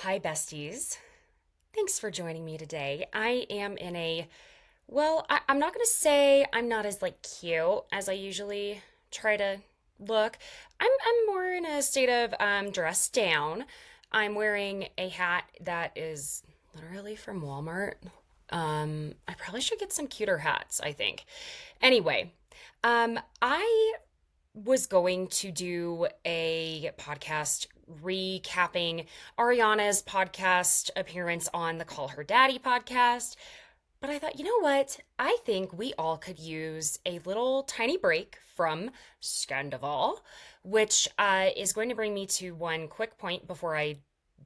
Hi, besties. Thanks for joining me today. I am in I'm not going to say I'm not as cute as I usually try to look. I'm more in a state of dressed down. I'm wearing a hat that is literally from Walmart. I probably should get some cuter hats, I think. Anyway, I was going to do a podcast recapping Ariana's podcast appearance on the Call Her Daddy podcast. But I thought, you know what? I think we all could use a little tiny break from Scandival, which is going to bring me to one quick point before I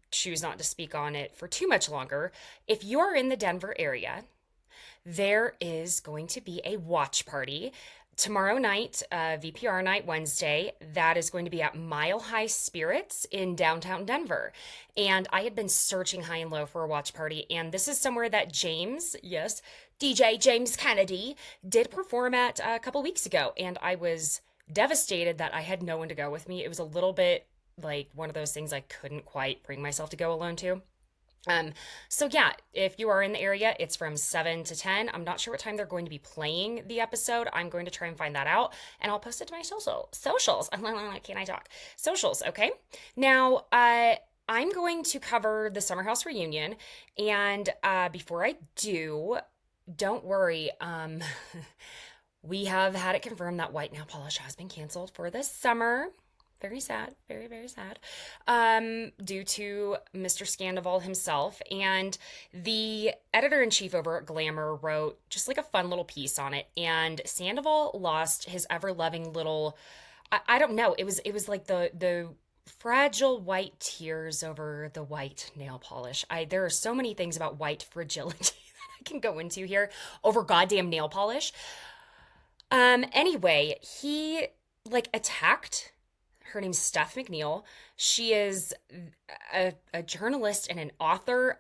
choose not to speak on it for too much longer. If you are in the Denver area, there is going to be a watch party tomorrow night, VPR night, Wednesday. That is going to be at Mile High Spirits in downtown Denver. And I had been searching high and low for a watch party. And this is somewhere that James, yes, DJ James Kennedy, did perform at a couple weeks ago. And I was devastated that I had no one to go with me. It was a little bit like one of those things I couldn't quite bring myself to go alone to. So yeah, if you are in the area, it's from 7 to 10. I'm not sure what time they're going to be playing the episode. I'm going to try and find that out and I'll post it to my socials. Can I talk? Socials, okay? Now, I'm going to cover the Summer House Reuion, and before I do, don't worry. We have had it confirmed that white nail polish has been canceled for this summer. Very sad, very, very sad, due to Mr. Scandival himself. And the editor-in-chief over at Glamour wrote just like a fun little piece on it. And Sandoval lost his ever-loving little, I don't know, it was like the fragile white tears over the white nail polish. There are so many things about white fragility that I can go into here over goddamn nail polish. Anyway, he attacked. Her name's Steph McNeil. She is a journalist and an author.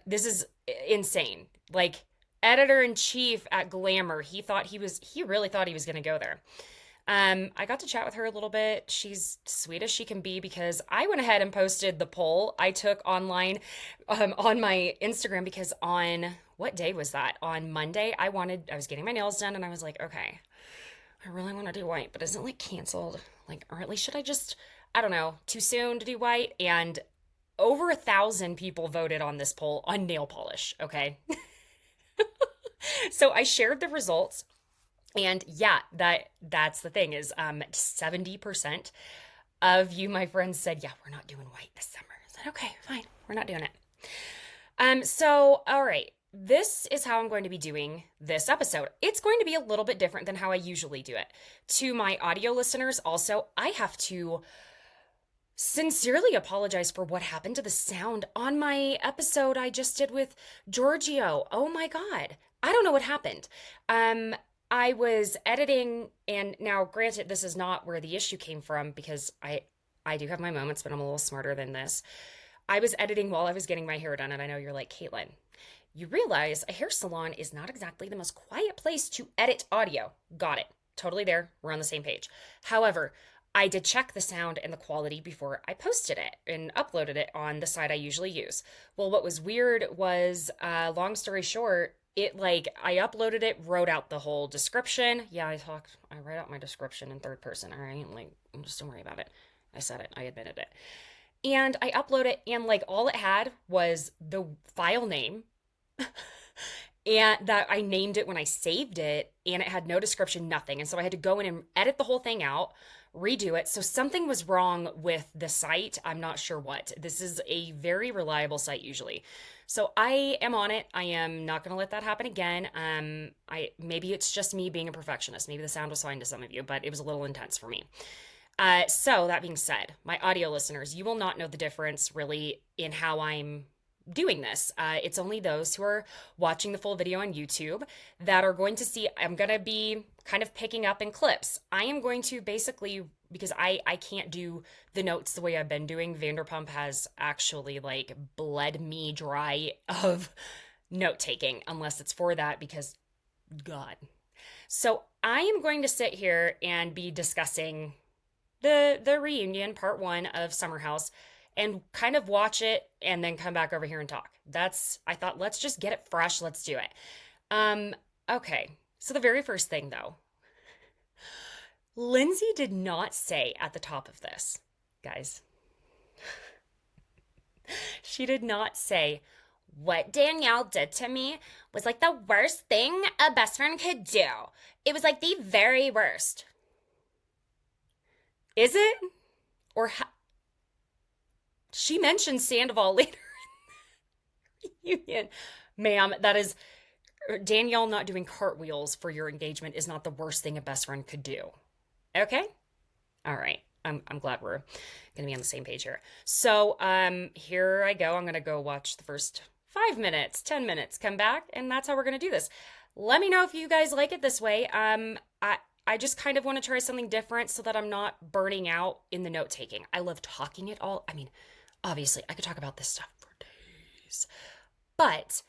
This is insane. Like, editor in chief at Glamour, he really thought he was going to go there. I got to chat with her a little bit. She's sweet as she can be because I went ahead and posted the poll I took online on my Instagram because on what day was that? On Monday, I was getting my nails done and I was like, okay, I really want to do white, but isn't it canceled? Or at least should I just, I don't know, too soon to do white? And over 1,000 people voted on this poll on nail polish, okay? So I shared the results. And yeah, that's the thing is 70% of you, my friends, said, yeah, we're not doing white this summer. I said, okay, fine, we're not doing it. So all right. This is how I'm going to be doing this episode. It's going to be a little bit different than how I usually do it. To my audio listeners, also, I have to sincerely apologize for what happened to the sound on my episode I just did with Giorgio. Oh my God. I don't know what happened. I was editing, and now granted, this is not where the issue came from because I do have my moments, but I'm a little smarter than this. I was editing while I was getting my hair done, and I know you're like, Caitlin, you realize a hair salon is not exactly the most quiet place to edit audio. Got it. Totally there. We're on the same page. However, I did check the sound and the quality before I posted it and uploaded it on the site I usually use. Well, what was weird was, long story short, I uploaded it, wrote out the whole description. Yeah, I write out my description in third person, all right? Just don't worry about it. I said it, I admitted it. And I uploaded it, and all it had was the file name and that I named it when I saved it, and it had no description, nothing. And so I had to go in and edit the whole thing out, redo it. So something was wrong with the site. I'm not sure what. This is a very reliable site usually. So I am on it. I am not going to let that happen again. Maybe it's just me being a perfectionist. Maybe the sound was fine to some of you, but it was a little intense for me. So that being said, my audio listeners, you will not know the difference really in how I'm doing this. It's only those who are watching the full video on YouTube that are going to see. I'm going to be kind of picking up in clips. I am going to basically, because I can't do the notes the way I've been doing. Vanderpump has actually bled me dry of note taking unless it's for that because God. So I am going to sit here and be discussing the reunion part one of Summer House. and kind of watch it and then come back over here and talk. I thought, let's just get it fresh. Let's do it. Um, okay. So the very first thing though, Lindsay did not say at the top of this, guys, she did not say, what Danielle did to me was like the worst thing a best friend could do. It was like the very worst. Is it? Or she mentioned Sandoval later in the reunion. Ma'am, that is Danielle not doing cartwheels for your engagement is not the worst thing a best friend could do. Okay? All right. I'm glad we're gonna be on the same page here. So here I go. I'm gonna go watch the first 5 minutes, 10 minutes, come back, and that's how we're gonna do this. Let me know if you guys like it this way. I just kind of want to try something different so that I'm not burning out in the note taking. I love talking it all. I mean, obviously, I could talk about this stuff for days, but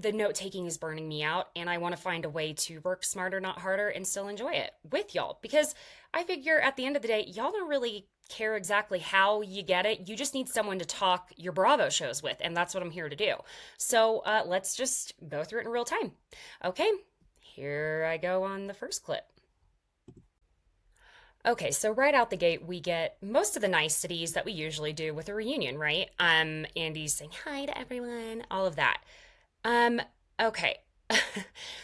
the note taking is burning me out, and I want to find a way to work smarter, not harder, and still enjoy it with y'all, because I figure at the end of the day, y'all don't really care exactly how you get it. You just need someone to talk your Bravo shows with, and that's what I'm here to do. So let's just go through it in real time. Okay, here I go on the first clip. Okay, so right out the gate, we get most of the niceties that we usually do with a reunion, right? Andy's saying hi to everyone, all of that. Um, okay.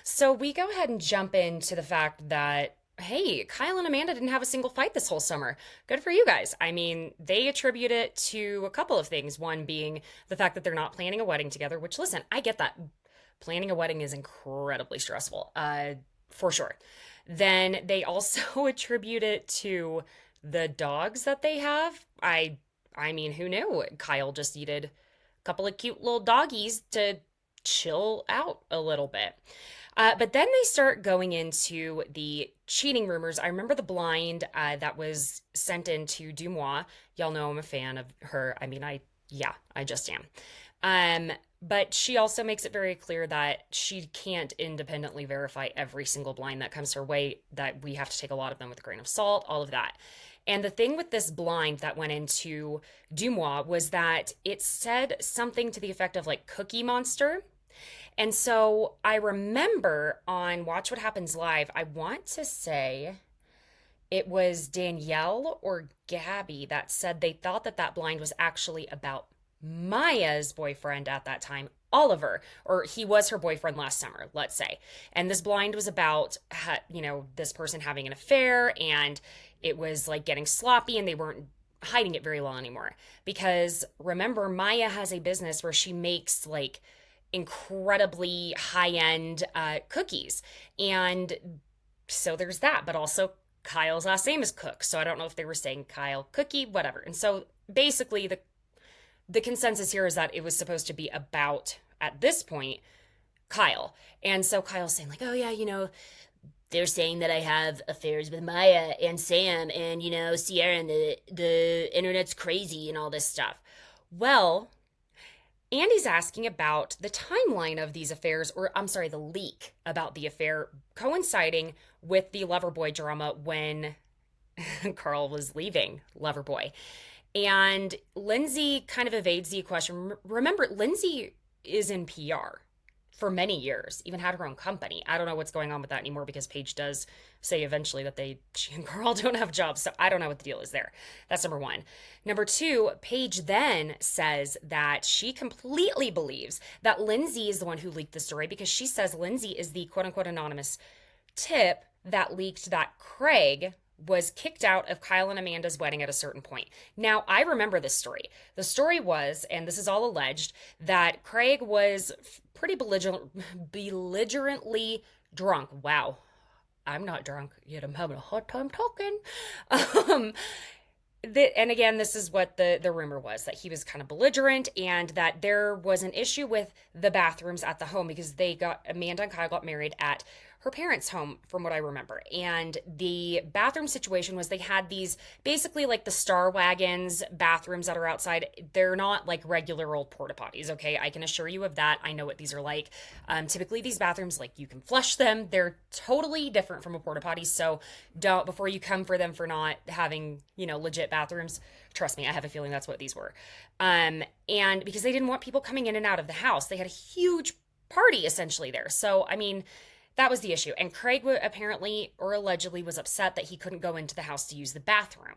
So we go ahead and jump into the fact that, hey, Kyle and Amanda didn't have a single fight this whole summer. Good for you guys. I mean, they attribute it to a couple of things. One being the fact that they're not planning a wedding together, which, listen, I get that. Planning a wedding is incredibly stressful, for sure. Then they also attribute it to the dogs that they have. I mean, who knew? Kyle just needed a couple of cute little doggies to chill out a little bit. But then they start going into the cheating rumors. I remember the blind that was sent in to Dumois. Y'all know I'm a fan of her. I mean, yeah, I just am. But she also makes it very clear that she can't independently verify every single blind that comes her way, that we have to take a lot of them with a grain of salt, all of that. And the thing with this blind that went into Dumois was that it said something to the effect of like Cookie Monster. And so I remember on Watch What Happens Live, I want to say it was Danielle or Gabby that said they thought that that blind was actually about Maya's boyfriend at that time, Oliver, or he was her boyfriend last summer, let's say. And this blind was about, this person having an affair, and it was like getting sloppy, and they weren't hiding it very well anymore. Because remember, Maya has a business where she makes like incredibly high-end cookies. And so there's that, but also Kyle's last name is Cook. So I don't know if they were saying Kyle Cookie, whatever. And so basically the consensus here is that it was supposed to be about, at this point, Kyle. And so Kyle's saying like, oh yeah, they're saying that I have affairs with Maya and Sam and, Sierra, and the internet's crazy and all this stuff. Well, Andy's asking about the timeline of these affairs, or I'm sorry, the leak about the affair coinciding with the Loverboy drama when Carl was leaving Loverboy. And Lindsay kind of evades the question. Remember, Lindsay is in PR for many years, even had her own company. I don't know what's going on with that anymore because Paige does say eventually that she and Carl don't have jobs. So I don't know what the deal is there. That's number one. Number two, Paige then says that she completely believes that Lindsay is the one who leaked the story because she says Lindsay is the quote unquote anonymous tip that leaked that Craig was kicked out of Kyle and Amanda's wedding at a certain point. Now, I remember this story. The story was, and this is all alleged, that Craig was pretty belligerently drunk. Wow. I'm not drunk, yet I'm having a hard time talking. And again, this is what the rumor was, that he was kind of belligerent and that there was an issue with the bathrooms at the home because Amanda and Kyle got married at her parents' home, from what I remember. And the bathroom situation was they had these basically like the Star Wagons bathrooms that are outside. They're not like regular old porta potties, okay? I can assure you of that. I know what these are like. Typically these bathrooms, like you can flush them. They're totally different from a porta potty. So before you come for them for not having, legit bathrooms, Trust me, I have a feeling that's what these were. And because they didn't want people coming in and out of the house, they had a huge party essentially there. So, I mean, that was the issue. And Craig apparently or allegedly was upset that he couldn't go into the house to use the bathroom.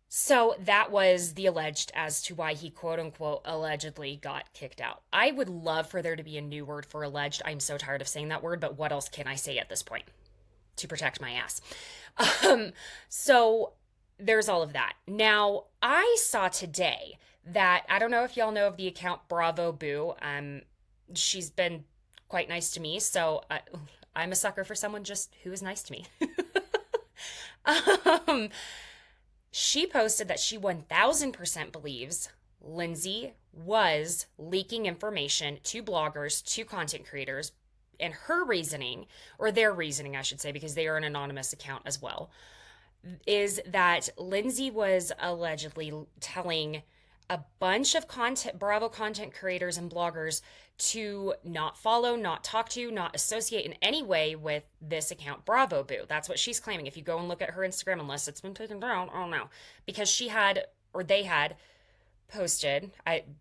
So that was the alleged as to why he quote unquote allegedly got kicked out. I would love for there to be a new word for alleged. I'm so tired of saying that word, but what else can I say at this point to protect my ass? Um, so there's all of that. Now, I saw today that I don't know if y'all know of the account Bravo Boo. She's been quite nice to me, so I'm a sucker for someone just who is nice to me. um, she posted that she 1000% believes Lindsay was leaking information to bloggers, to content creators, and her reasoning, or their reasoning, I should say, because they are an anonymous account as well, is that Lindsay was allegedly telling a bunch of content Bravo content creators and bloggers to not follow, not talk to, not associate in any way with this account Bravo Boo. That's what she's claiming. If you go and look at her Instagram, unless it's been taken down, I don't know. Because she had, or they had posted,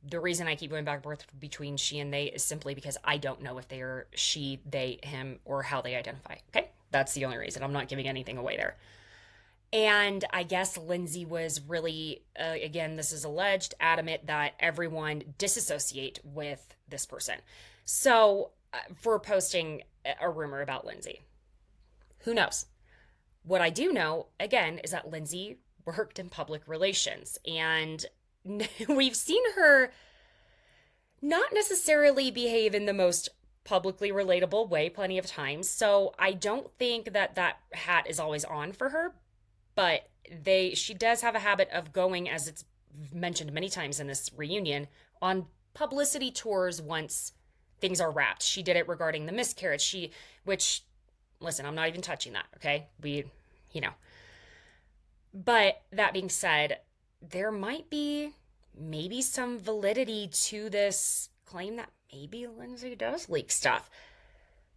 the reason I keep going back and forth between she and they is simply because I don't know if they are she, they, him, or how they identify. Okay? That's the only reason. I'm not giving anything away there. And I guess Lindsay was really, again, this is alleged, adamant that everyone disassociate with this person. So, for posting a rumor about Lindsay, who knows? What I do know, again, is that Lindsay worked in public relations. And we've seen her not necessarily behave in the most publicly relatable way plenty of times. So, I don't think that that hat is always on for her, but she does have a habit of going, as it's mentioned many times in this reunion, on publicity tours once things are wrapped. She did it regarding the miscarriage. Which, listen, I'm not even touching that, okay? You know. But that being said, there might be maybe some validity to this claim that maybe Lindsay does leak stuff.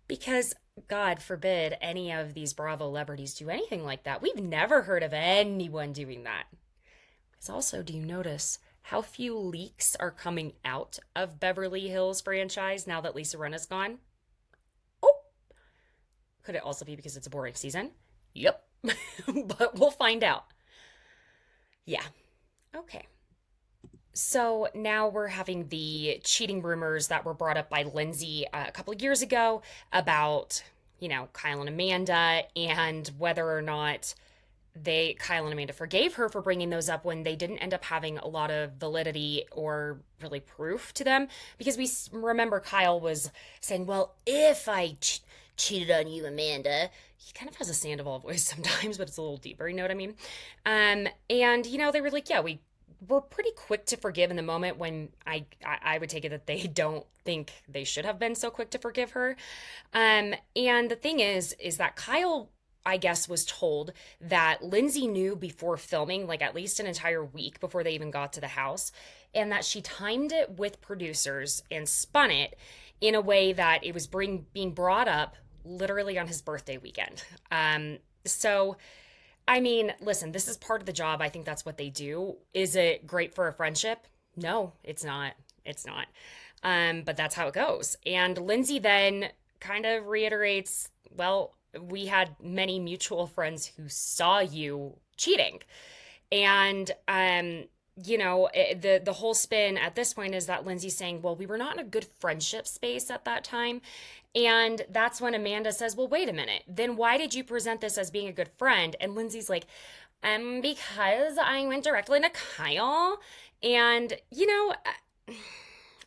Because God forbid any of these Bravo celebrities do anything like that. We've never heard of anyone doing that. Because also, do you notice how few leaks are coming out of Beverly Hills franchise now that Lisa Rinna's gone? Oh, could it also be because it's a boring season? Yep. But we'll find out. Yeah. Okay. So now we're having the cheating rumors that were brought up by Lindsay a couple of years ago about, Kyle and Amanda, and whether or not Kyle and Amanda forgave her for bringing those up when they didn't end up having a lot of validity or really proof to them. Because we remember Kyle was saying, well, if I cheated on you, Amanda. He kind of has a Sandoval voice sometimes, but it's a little deeper, you know what I mean? And, they were like, yeah, we were pretty quick to forgive in the moment, when I would take it that they don't think they should have been so quick to forgive her. And the thing is that Kyle, I guess, was told that Lindsay knew before filming, like at least an entire week before they even got to the house, and that she timed it with producers and spun it in a way that it was being brought up literally on his birthday weekend. So I mean, listen, this is part of the job. I think that's what they do. Is it great for a friendship? No, it's not. It's not. But that's how it goes. And Lindsay then kind of reiterates, well, we had many mutual friends who saw you cheating. And, the whole spin at this point is that Lindsay's saying, well, we were not in a good friendship space at that time. And that's when Amanda says, well, wait a minute. Then why did you present this as being a good friend? And Lindsay's like, because I went directly to Kyle. And,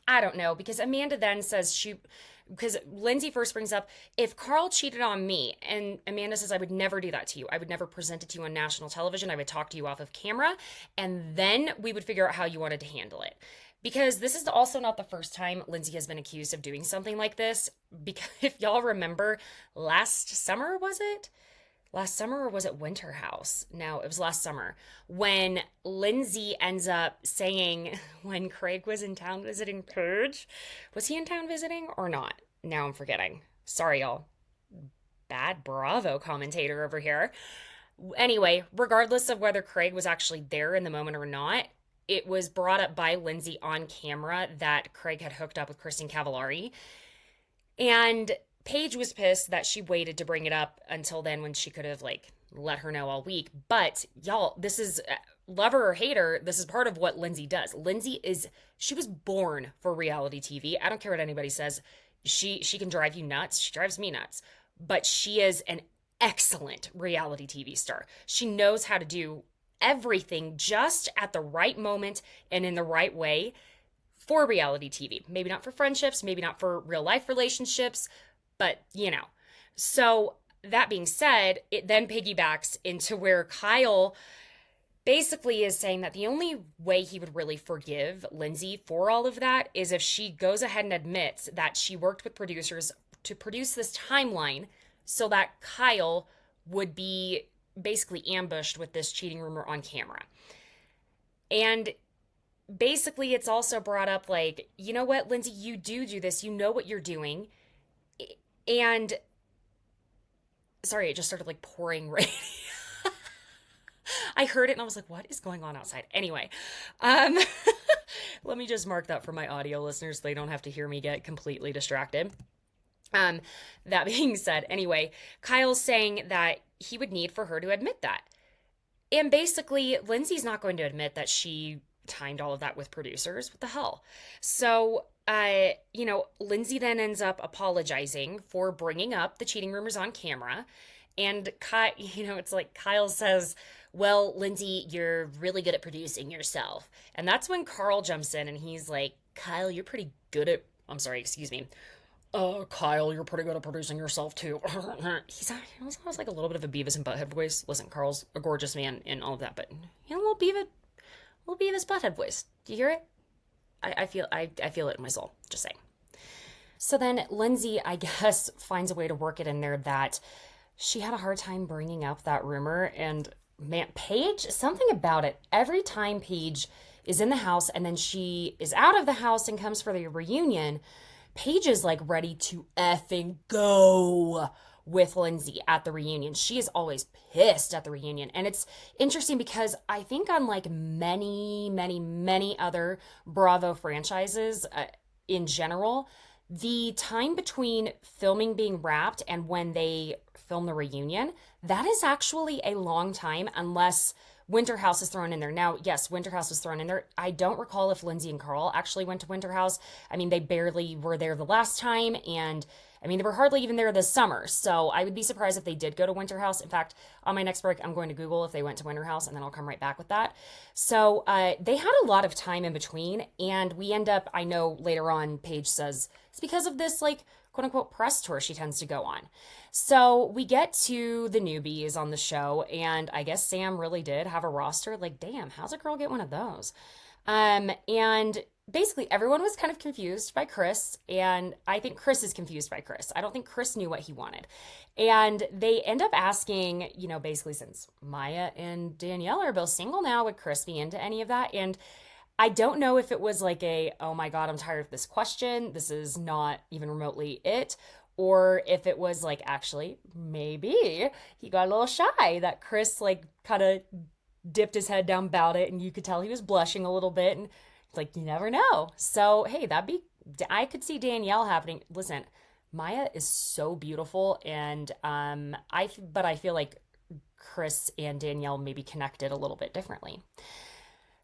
I don't know. Because Amanda then says because Lindsay first brings up, if Carl cheated on me, and Amanda says, I would never do that to you. I would never present it to you on national television. I would talk to you off of camera, and then we would figure out how you wanted to handle it. Because this is also not the first time Lindsay has been accused of doing something like this. Because if y'all remember, last summer, was it? Last summer, or was it Winter House? No, it was last summer, when Lindsay ends up saying, when Craig was in town visiting Purge, was he in town visiting or not? Now I'm forgetting. Sorry, y'all. Bad Bravo commentator over here. Anyway, regardless of whether Craig was actually there in the moment or not, it was brought up by Lindsay on camera that Craig had hooked up with Christine Cavallari. And Paige was pissed that she waited to bring it up until then when she could have, like, let her know all week. But y'all, this is love her or hate her, this is part of what Lindsay does. She was born for reality TV. I don't care what anybody says. She can drive you nuts. She drives me nuts. But she is an excellent reality TV star. She knows how to do everything just at the right moment and in the right way for reality TV. Maybe not for friendships, maybe not for real life relationships, but So, that being said, it then piggybacks into where Kyle basically is saying that the only way he would really forgive Lindsay for all of that is if she goes ahead and admits that she worked with producers to produce this timeline so that Kyle would be basically ambushed with this cheating rumor on camera. And basically, it's also brought up like, you know what, Lindsay, you do this, you know what you're doing. And sorry, it just started like pouring rain. I heard it and I was like, what is going on outside? Anyway, um, let me just mark that for my audio listeners so they don't have to hear me get completely distracted. That being said, anyway, Kyle's saying that he would need for her to admit that. And basically, Lindsay's not going to admit that she timed all of that with producers. What the hell? So, Lindsay then ends up apologizing for bringing up the cheating rumors on camera. And it's like Kyle says, well, Lindsay, you're really good at producing yourself. And that's when Carl jumps in and he's like, Kyle, you're pretty good at, I'm sorry, excuse me. Kyle, you're pretty good at producing yourself too. He almost like a little bit of a Beavis and Butthead voice. Listen, Carl's a gorgeous man and all of that, but a little Beavis Butthead voice. Do you hear it? I feel it in my soul. Just saying. So then Lindsay, I guess, finds a way to work it in there that she had a hard time bringing up that rumor. And man, Paige, something about it. Every time Paige is in the house and then she is out of the house and comes for the reunion, Paige is like ready to effing go with Lindsay at the reunion. She is always pissed at the reunion. And it's interesting because I think unlike many, many, many other Bravo franchises in general, the time between filming being wrapped and when they film the reunion, that is actually a long time unless Winter House is thrown in there. Now, yes, Winter House was thrown in there. I don't recall if Lindsay and Carl actually went to Winter House. I mean, they barely were there the last time, and I mean, they were hardly even there this summer. So I would be surprised if they did go to Winter House. In fact, on my next break, I'm going to Google if they went to Winter House, and then I'll come right back with that. So they had a lot of time in between, and we end up, I know later on, Paige says, it's because of this, like, quote unquote press tour she tends to go on. So we get to the newbies on the show, and I guess Sam really did have a roster. Like, damn, how's a girl get one of those? And basically everyone was kind of confused by Chris, and I think Chris is confused by Chris. I don't think Chris knew what he wanted. And they end up asking, basically since Maya and Danielle are both single now, would Chris be into any of that? And I don't know if it was like oh my God, I'm tired of this question. This is not even remotely it. Or if it was like, actually, maybe he got a little shy that Chris like kind of dipped his head down about it and you could tell he was blushing a little bit. And it's like, you never know. So, hey, I could see Danielle happening. Listen, Maya is so beautiful. And but I feel like Chris and Danielle maybe connected a little bit differently.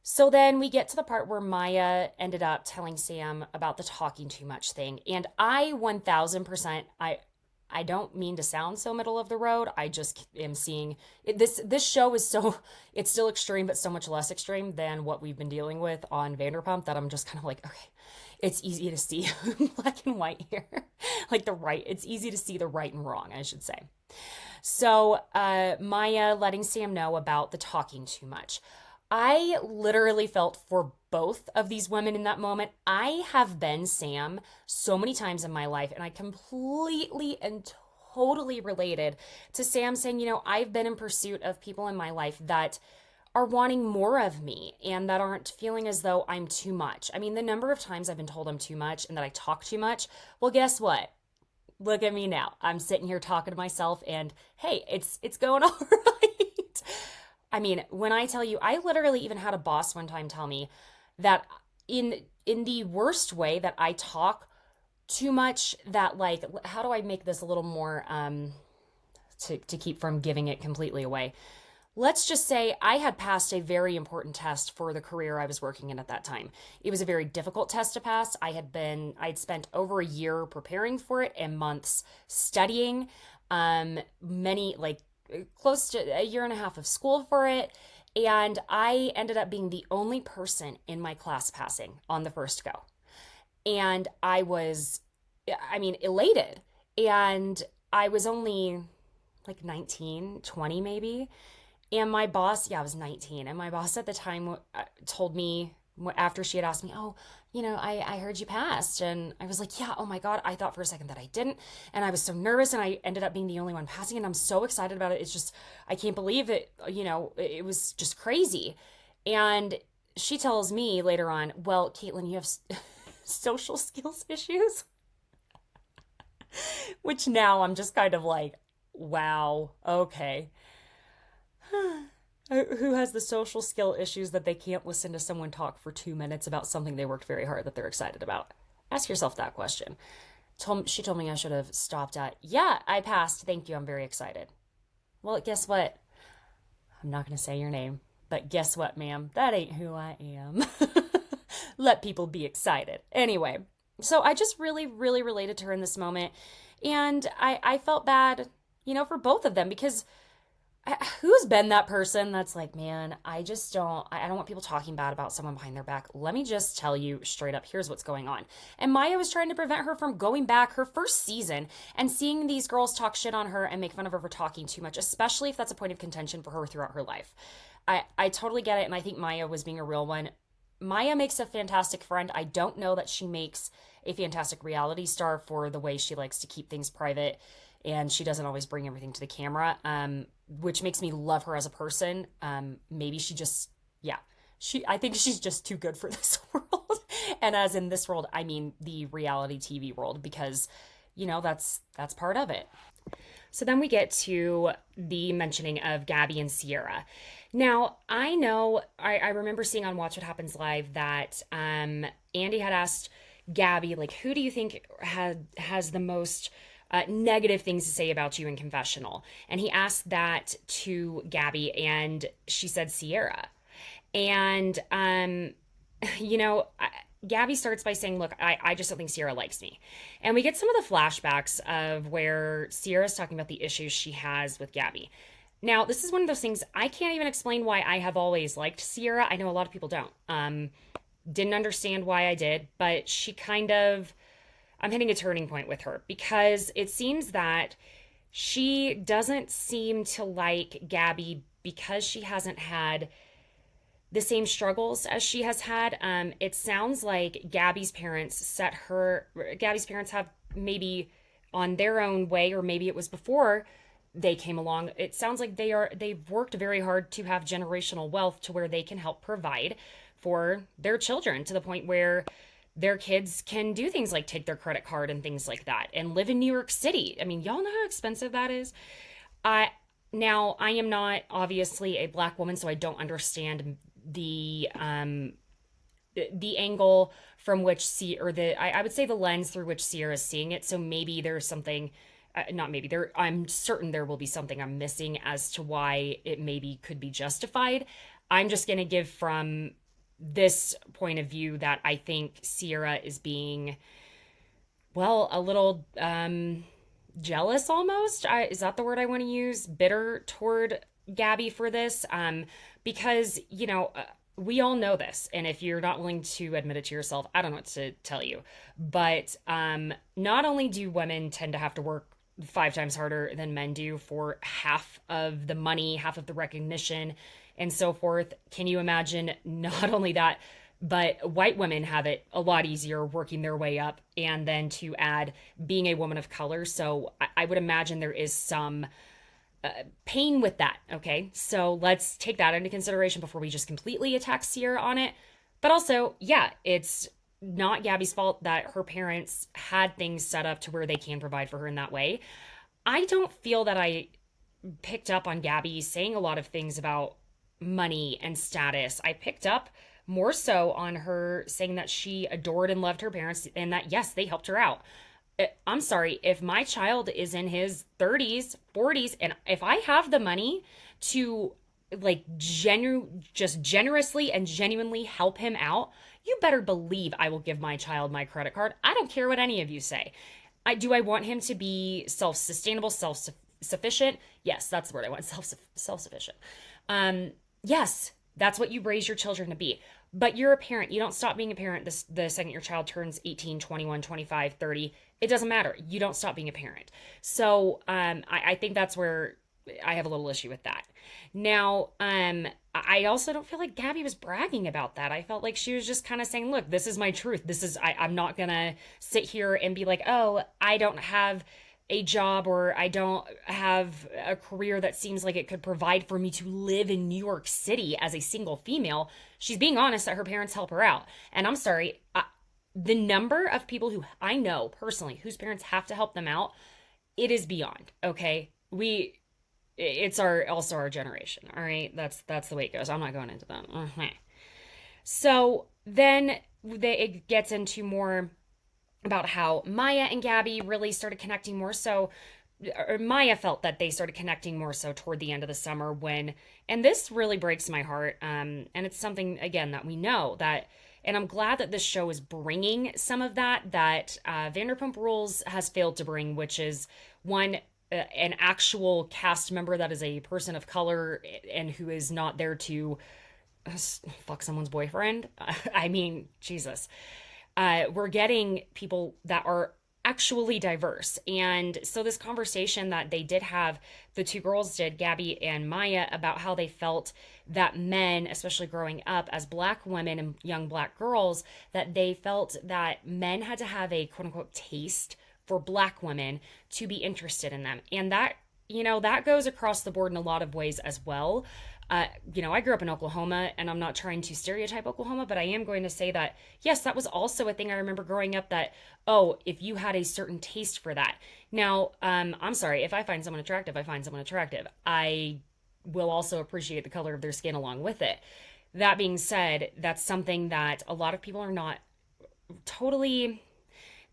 So then we get to the part where Maya ended up telling Sam about the talking too much thing. And I 1000%, I don't mean to sound so middle of the road. I just am seeing it, this show is it's still extreme, but so much less extreme than what we've been dealing with on Vanderpump that I'm just kind of like, okay, it's easy to see black and white here. Like it's easy to see the right and wrong, I should say. So Maya letting Sam know about the talking too much. I literally felt for both of these women in that moment. I have been Sam so many times in my life, and I completely and totally related to Sam saying, I've been in pursuit of people in my life that are wanting more of me and that aren't feeling as though I'm too much. I mean, the number of times I've been told I'm too much and that I talk too much, well, guess what? Look at me now. I'm sitting here talking to myself and hey, it's going all right. I mean, when I tell you, I literally even had a boss one time tell me that in the worst way that I talk too much, that like, how do I make this a little more to keep from giving it completely away? Let's just say I had passed a very important test for the career I was working in at that time. It was a very difficult test to pass. I'd spent over a year preparing for it and months studying, many, like close to a year and a half of school for it. And I ended up being the only person in my class passing on the first go. And I mean, elated. And I was only like 19, 20 maybe. And my boss, yeah, I was 19. And my boss at the time told me after she had asked me, oh, I heard you passed. And I was like, yeah, oh my God. I thought for a second that I didn't. And I was so nervous and I ended up being the only one passing. And I'm so excited about it. It's just, I can't believe it. It was just crazy. And she tells me later on, well, Caitlin, you have social skills issues, which now I'm just kind of like, wow, okay. Who has the social skill issues that they can't listen to someone talk for 2 minutes about something they worked very hard that they're excited about? Ask yourself that question. She told me I should have stopped at, yeah, I passed. Thank you. I'm very excited. Well, guess what? I'm not going to say your name, but guess what, ma'am? That ain't who I am. Let people be excited. Anyway, so I just really, really related to her in this moment. And I felt bad, for both of them because who's been that person that's like, man, I don't want people talking bad about someone behind their back. Let me just tell you straight up, here's what's going on. And Maya was trying to prevent her from going back her first season and seeing these girls talk shit on her and make fun of her for talking too much, especially if that's a point of contention for her throughout her life. I totally get it. And I think Maya was being a real one. Maya makes a fantastic friend. I don't know that she makes a fantastic reality star for the way she likes to keep things private and she doesn't always bring everything to the camera, which makes me love her as a person. Maybe she just, yeah, I think she's just too good for this world. And as in this world, I mean the reality TV world, because, that's part of it. So then we get to the mentioning of Gabby and Sierra. Now, I know, I remember seeing on Watch What Happens Live that Andy had asked Gabby, like, who do you think has the most negative things to say about you in confessional? And he asked that to Gabby, and she said Sierra. And, you know, Gabby starts by saying, look, I just don't think Sierra likes me. And we get some of the flashbacks of where Sierra's talking about the issues she has with Gabby. Now, this is one of those things I can't even explain why I have always liked Sierra. I know a lot of people don't. Didn't understand why I did, but I'm hitting a turning point with her because it seems that she doesn't seem to like Gabby because she hasn't had the same struggles as she has had. It sounds like Gabby's parents have maybe on their own way, or maybe it was before they came along. It sounds like they've worked very hard to have generational wealth to where they can help provide for their children to the point where their kids can do things like take their credit card and things like that and live in New York City. I mean, y'all know how expensive that is. I am not obviously a black woman, so I don't understand the angle from which I would say the lens through which Sierra is seeing it. So maybe there's something, not maybe there. I'm certain there will be something I'm missing as to why it maybe could be justified. I'm just gonna give from this point of view that I think Sierra is being, well, a little jealous almost. Is that the word I want to use? Bitter toward Gabby for this. Because, we all know this. And if you're not willing to admit it to yourself, I don't know what to tell you. But not only do women tend to have to work 5 times harder than men do for half of the money, half of the recognition, and so forth. Can you imagine not only that, but white women have it a lot easier working their way up, and then to add being a woman of color. So I would imagine there is some pain with that. Okay, so let's take that into consideration before we just completely attack Sierra on it. But also, yeah, it's not Gabby's fault that her parents had things set up to where they can provide for her in that way. I don't feel that I picked up on Gabby saying a lot of things about money and status. I picked up more so on her saying that she adored and loved her parents and that, yes, they helped her out. I'm sorry, if my child is in his 30s, 40s, and if I have the money to like just generously and genuinely help him out, you better believe I will give my child my credit card. I don't care what any of you say. I want him to be self-sustainable, self-sufficient. Yes, that's the word I want, self-sufficient. Yes, that's what you raise your children to be. But you're a parent. You don't stop being a parent the second your child turns 18, 21, 25, 30. It doesn't matter. You don't stop being a parent. So I think that's where I have a little issue with that. Now, I also don't feel like Gabby was bragging about that. I felt like she was just kind of saying, look, this is my truth. I'm not going to sit here and be like, oh, I don't have a job or I don't have a career that seems like it could provide for me to live in New York City as a single female. She's being honest that her parents help her out. And I'm sorry, the number of people who I know personally whose parents have to help them out, it is beyond, okay? It's also our generation, all right? That's the way it goes. I'm not going into that. So then it gets into more about how Maya and Gabby really started connecting more so, or Maya felt that they started connecting more so toward the end of the summer when, and this really breaks my heart, and it's something, again, that we know that, and I'm glad that this show is bringing some of that Vanderpump Rules has failed to bring, which is one, an actual cast member that is a person of color and who is not there to fuck someone's boyfriend. I mean, Jesus. We're getting people that are actually diverse. And so this conversation that they did have, the two girls did, Gabby and Maya, about how they felt that men, especially growing up as Black women and young Black girls, that they felt that men had to have a quote unquote taste for Black women to be interested in them. And that, that goes across the board in a lot of ways as well. I grew up in Oklahoma, and I'm not trying to stereotype Oklahoma, but I am going to say that, yes, that was also a thing I remember growing up that, oh, if you had a certain taste for that. Now, I'm sorry, if I find someone attractive, I find someone attractive. I will also appreciate the color of their skin along with it. That being said, that's something that a lot of people are not totally,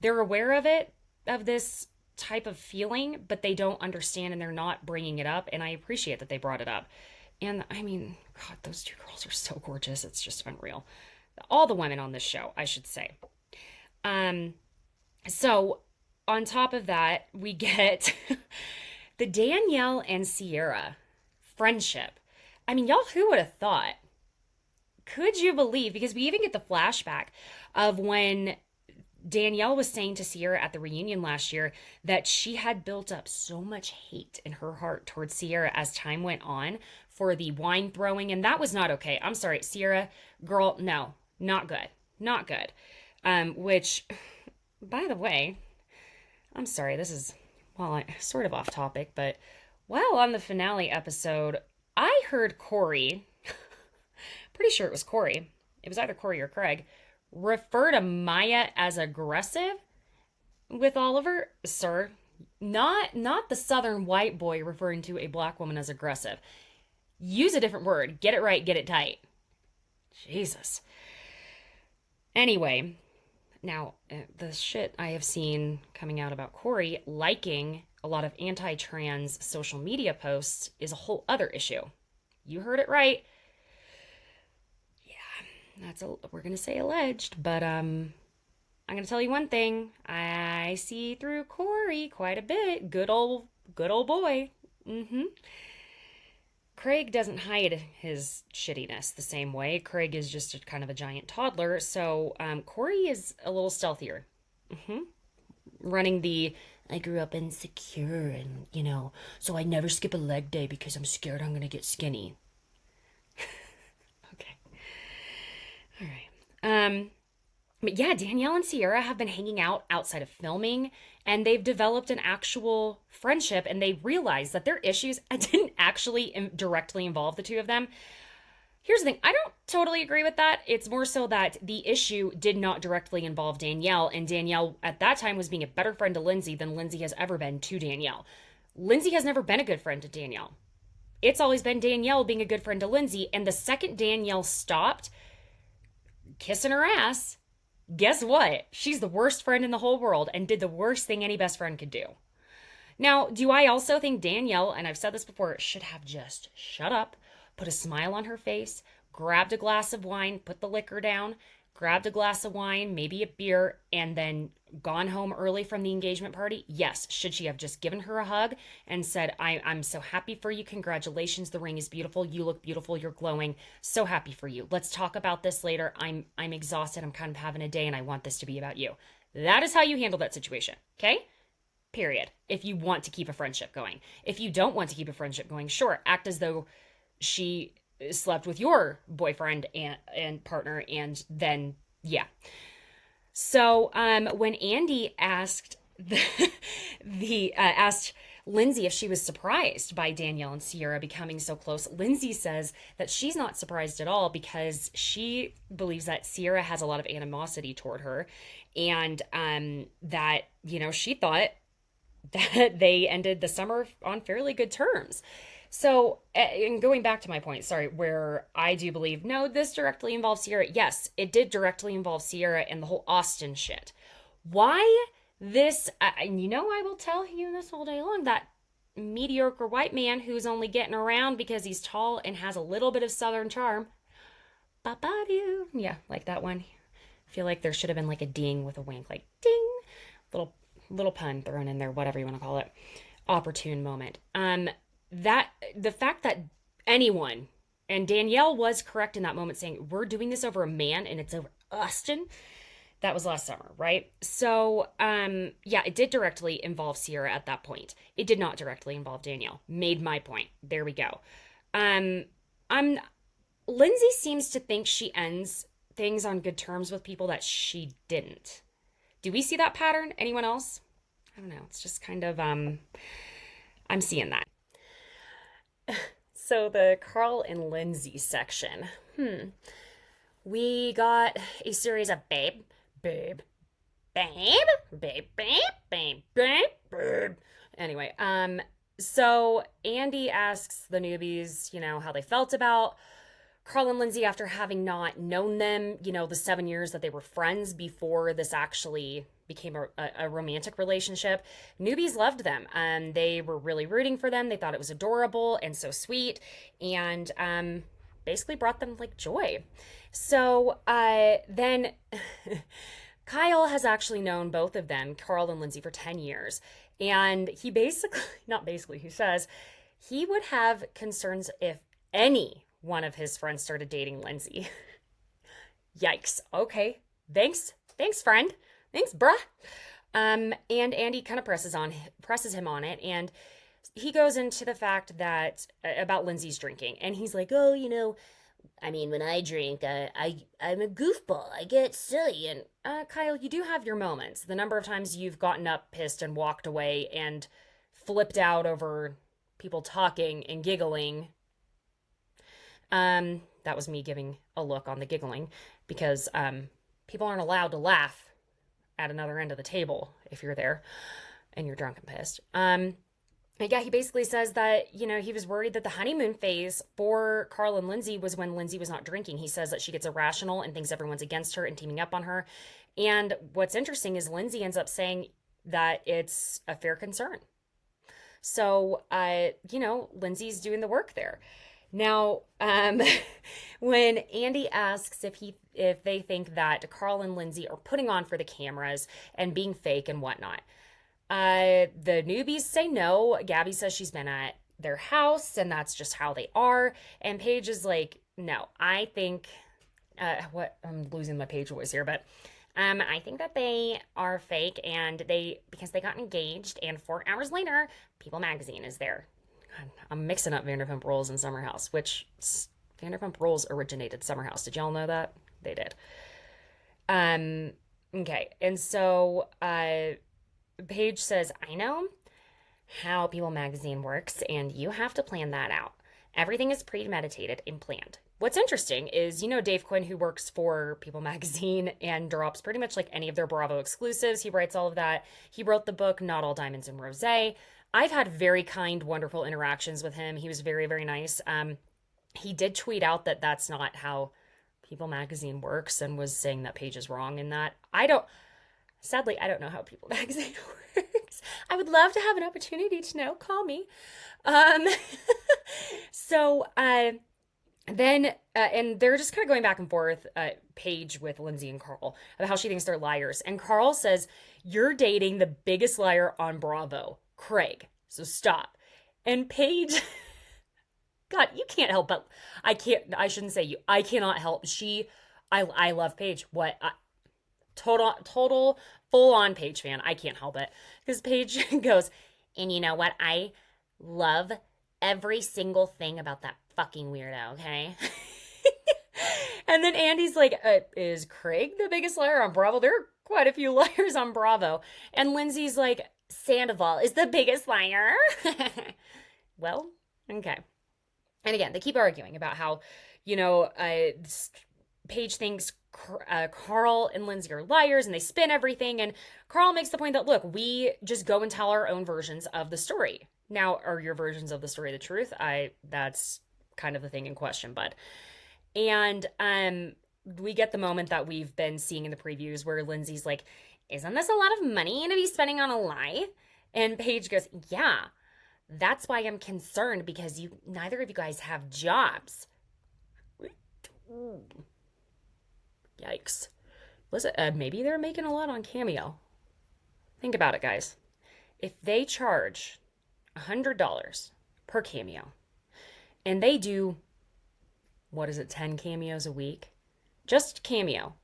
they're aware of it, of this type of feeling, but they don't understand and they're not bringing it up. And I appreciate that they brought it up. And I mean, God, those two girls are so gorgeous. It's just unreal. All the women on this show, I should say. So on top of that, we get the Danielle and Sierra friendship. I mean, y'all, who would have thought? Could you believe? Because we even get the flashback of when Danielle was saying to Sierra at the reunion last year that she had built up so much hate in her heart towards Sierra as time went on for the wine throwing, and that was not okay. I'm sorry, Sierra, girl, no, not good. Not good. Which, by the way, I'm sorry, this is, well, sort of off topic, but while on the finale episode, I heard Corey, pretty sure it was Corey, it was either Corey or Craig, refer to Maya as aggressive with Oliver. Sir, not the southern white boy referring to a Black woman as aggressive. Use a different word. Get it right, get it tight. Jesus. Anyway, now the shit I have seen coming out about Corey liking a lot of anti-trans social media posts is a whole other issue. You heard it right. We're gonna say alleged, but I'm gonna tell you one thing. I see through Corey quite a bit. Good old boy. Craig doesn't hide his shittiness the same way. Craig is just kind of a giant toddler, so Corey is a little stealthier. Running the I grew up insecure and so I never skip a leg day because I'm scared I'm gonna get skinny. Okay. All right. But yeah, Danielle and Sierra have been hanging out outside of filming, and they've developed an actual friendship, and they realize that their issues didn't actually directly involve the two of them. Here's the thing. I don't totally agree with that. It's more so that the issue did not directly involve Danielle, and Danielle at that time was being a better friend to Lindsay than Lindsay has ever been to Danielle. Lindsay has never been a good friend to Danielle. it's always been Danielle being a good friend to Lindsay. And the second Danielle stopped kissing her ass, guess what? She's the worst friend in the whole world and did the worst thing any best friend could do. Now, do I also think Danielle, and I've said this before, should have just shut up, put a smile on her face, grabbed a glass of wine, put the liquor down, grabbed a glass of wine, maybe a beer, and then gone home early from the engagement party? Yes. Should she have just given her a hug and said, I'm so happy for you. Congratulations. The ring is beautiful. You look beautiful. You're glowing. So happy for you. Let's talk about this later. I'm exhausted. I'm kind of having a day and I want this to be about you. That is how you handle that situation. Okay? Period. If you want to keep a friendship going. If you don't want to keep a friendship going, sure, act as though she slept with your boyfriend and partner, and then yeah. So when Andy asked asked Lindsay if she was surprised by Danielle and Sierra becoming so close, Lindsay says that she's not surprised at all because she believes that Sierra has a lot of animosity toward her, and that she thought that they ended the summer on fairly good terms. So, and going back to my point, sorry, where I do believe, no, this directly involves Sierra. Yes, it did directly involve Sierra and the whole Austin shit. Why this, and I will tell you this all day long, that mediocre white man who's only getting around because he's tall and has a little bit of Southern charm. Ba-ba-doo. Yeah, like that one. I feel like there should have been like a ding with a wink, like ding, little pun thrown in there, whatever you want to call it. Opportune moment. That the fact that anyone, and Danielle was correct in that moment saying, we're doing this over a man and it's over Austin. That was last summer, right? So, yeah, it did directly involve Sierra at that point. It did not directly involve Danielle. Made my point. There we go. Lindsay seems to think she ends things on good terms with people that she didn't. Do we see that pattern? Anyone else? I don't know. It's just kind of, I'm seeing that. So the Carl and Lindsay section. We got a series of babe, babe, babe, babe, babe, babe, babe, babe. Anyway, so Andy asks the newbies, how they felt about Carl and Lindsay after having not known them, the 7 years that they were friends before this actually became a romantic relationship. Newbies loved them. They were really rooting for them. They thought it was adorable and so sweet, and basically brought them like joy. So then Kyle has actually known both of them, Carl and Lindsay, for 10 years. And he he says he would have concerns if any one of his friends started dating Lindsay. Yikes. Okay. Thanks, friend. Thanks, bruh. And Andy kind of presses him on it, and he goes into the fact that about Lindsay's drinking, and he's like, oh, when I drink, I'm a goofball. I get silly. And Kyle, you do have your moments. The number of times you've gotten up, pissed, and walked away, and flipped out over people talking and giggling. That was me giving a look on the giggling, because people aren't allowed to laugh at another end of the table if you're there and you're drunk and pissed. Yeah, he basically says that, he was worried that the honeymoon phase for Carl and Lindsay was when Lindsay was not drinking. He says that she gets irrational and thinks everyone's against her and teaming up on her. And what's interesting is Lindsay ends up saying that it's a fair concern. So, Lindsay's doing the work there. Now, when Andy asks if they think that Carl and Lindsay are putting on for the cameras and being fake and whatnot, the newbies say no. Gabby says she's been at their house and that's just how they are. And Paige is like, no, I think, I'm losing my Paige voice here, but I think that they are fake, and because they got engaged, and 4 hours later, People magazine is there. I'm mixing up Vanderpump Rules and Summer House, which Vanderpump Rules originated Summer House. Did y'all know that? They did. Okay. And so, Paige says, I know how People magazine works, and you have to plan that out. Everything is premeditated and planned. what's interesting is, Dave Quinn, who works for People Magazine and drops pretty much like any of their Bravo exclusives. He writes all of that. He wrote the book, Not All Diamonds and Rosé. I've had very kind, wonderful interactions with him. He was very, very nice. He did tweet out that that's not how People Magazine works and was saying that Paige is wrong in that. Sadly, I don't know how People Magazine works. I would love to have an opportunity to know. Call me. Um, so, and they're just kind of going back and forth, Paige with Lindsay and Carl, about how she thinks they're liars. And Carl says, "You're dating the biggest liar on Bravo, Craig. So stop." And Paige, God, you can't help but, I shouldn't say you, I cannot help. I love Paige. Total, full on Paige fan. I can't help it. Because Paige goes, "And you know what? I love every single thing about that fucking weirdo, okay?" And then Andy's like, "Is Craig the biggest liar on Bravo? There are quite a few liars on Bravo." And Lindsay's like, "Sandoval is the biggest liar." Well, okay. And again, they keep arguing about how, Paige thinks Carl and Lindsay are liars and they spin everything. And Carl makes the point that, look, we just go and tell our own versions of the story. Now, are your versions of the story the truth? That's kind of the thing in question, bud. And we get the moment that we've been seeing in the previews where Lindsay's like, "Isn't this a lot of money to be spending on a lie?" And Paige goes, "Yeah, that's why I'm concerned, because neither of you guys have jobs." Yikes. Listen, maybe they're making a lot on Cameo. Think about it, guys. If they charge $100 per cameo and they do, what is it, 10 cameos a week? Just Cameo.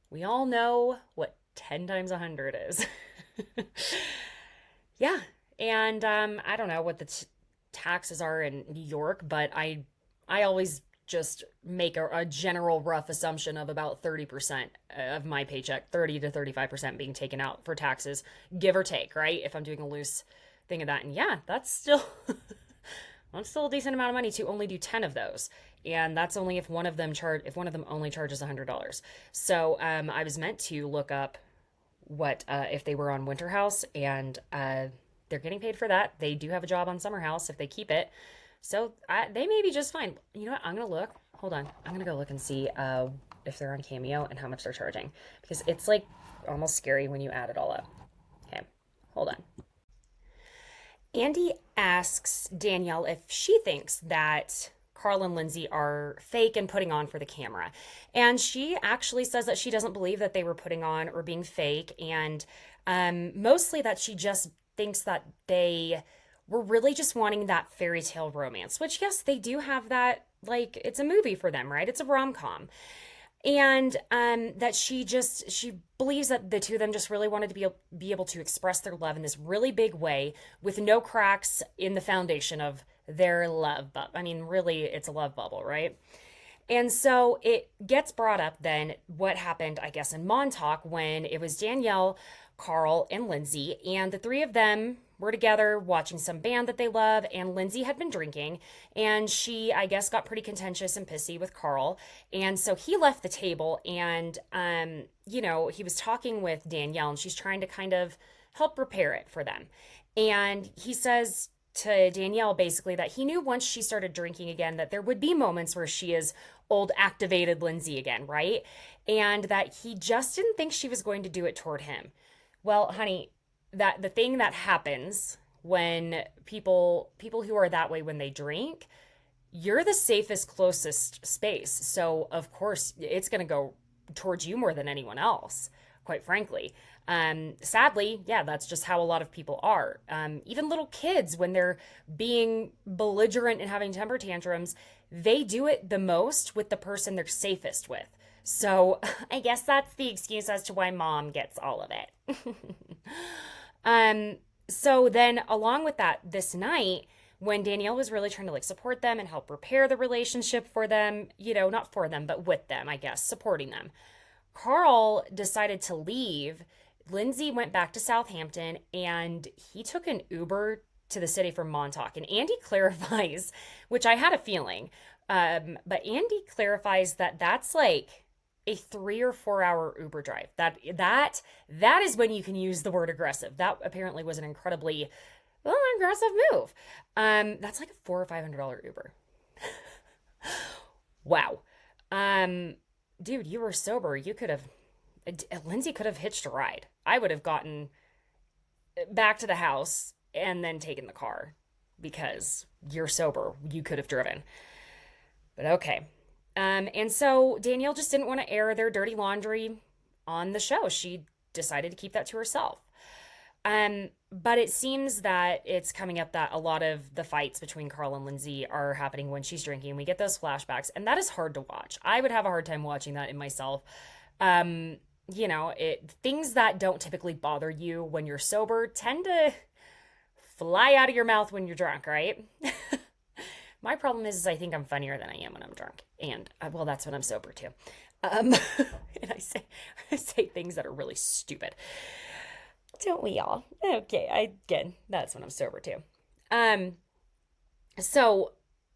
We all know what 10 times 100 is. Yeah. And I don't know what the taxes are in New York, but I always just make a general rough assumption of about 30% of my paycheck, 30 to 35% being taken out for taxes, give or take, right? If I'm doing a loose thing of that. And yeah, that's still a decent amount of money to only do 10 of those. And that's only if one of them only charges $100. So I was meant to look up what if they were on Winter House, and they're getting paid for that. They do have a job on Summer House if they keep it. So they may be just fine. You know what? I'm going to look. Hold on. I'm going to go look and see if they're on Cameo and how much they're charging. Because it's like almost scary when you add it all up. Okay. Hold on. Andy asks Danielle if she thinks that Carl and Lindsay are fake and putting on for the camera. And she actually says that she doesn't believe that they were putting on or being fake. And mostly that she just thinks that they were really just wanting that fairy tale romance, which, yes, they do have that. Like, it's a movie for them, right? It's a rom-com. And that she believes that the two of them just really wanted to be able to express their love in this really big way with no cracks in the foundation of their love bubble. I mean, really, it's a love bubble, right? And so it gets brought up then what happened, I guess, in Montauk when it was Danielle, Carl, and Lindsay, and the three of them were together watching some band that they love, and Lindsay had been drinking, and she, I guess, got pretty contentious and pissy with Carl, and so he left the table, and, he was talking with Danielle, and she's trying to kind of help repair it for them, and he says to Danielle basically that he knew once she started drinking again that there would be moments where she is old activated Lindsay again, right? And that he just didn't think she was going to do it toward him. Well, honey, that the thing that happens when people who are that way when they drink, you're the safest, closest space. So of course it's going to go towards you more than anyone else, quite frankly. Sadly, yeah, that's just how a lot of people are. Even little kids, when they're being belligerent and having temper tantrums, they do it the most with the person they're safest with. So I guess that's the excuse as to why mom gets all of it. So then along with that, this night, when Danielle was really trying to like support them and help repair the relationship for them, not for them, but with them, I guess, supporting them, Carl decided to leave. Lindsay went back to Southampton and he took an Uber to the city from Montauk. And Andy clarifies, which I had a feeling, But Andy clarifies that that's like a 3 or 4 hour Uber drive. That is when you can use the word aggressive. That apparently was an incredibly aggressive move. That's like a $400 or $500 Uber. Wow. Um, Dude, you were sober. You could have Lindsay could have hitched a ride. I would have gotten back to the house and then taken the car because you're sober. You could have driven. But okay. And so Danielle just didn't want to air their dirty laundry on the show. She decided to keep that to herself. But it seems that it's coming up that a lot of the fights between Carl and Lindsay are happening when she's drinking. We get those flashbacks, and that is hard to watch. I would have a hard time watching that in myself. Um, things that don't typically bother you when you're sober tend to fly out of your mouth when you're drunk, right? My problem is I think I'm funnier than I am when I'm drunk, and well, that's when I'm sober too. Um, and I say things that are really stupid. Don't we all? Okay, again, that's when I'm sober too. Um, so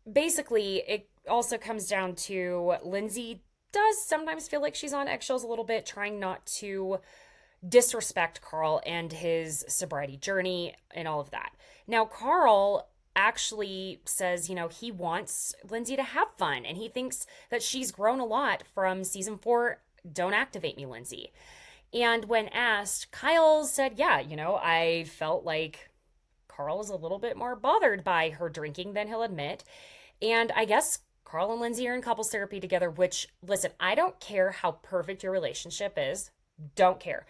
basically, it also comes down to Lindsay does sometimes feel like she's on eggshells a little bit, trying not to disrespect Carl and his sobriety journey and all of that. Now, Carl actually says, he wants Lindsay to have fun and he thinks that she's grown a lot from season 4. Don't activate me, Lindsay. And when asked, Kyle said, yeah, I felt like Carl was a little bit more bothered by her drinking than he'll admit. And I guess Carl and Lindsay are in couples therapy together, which, listen, I don't care how perfect your relationship is. Don't care.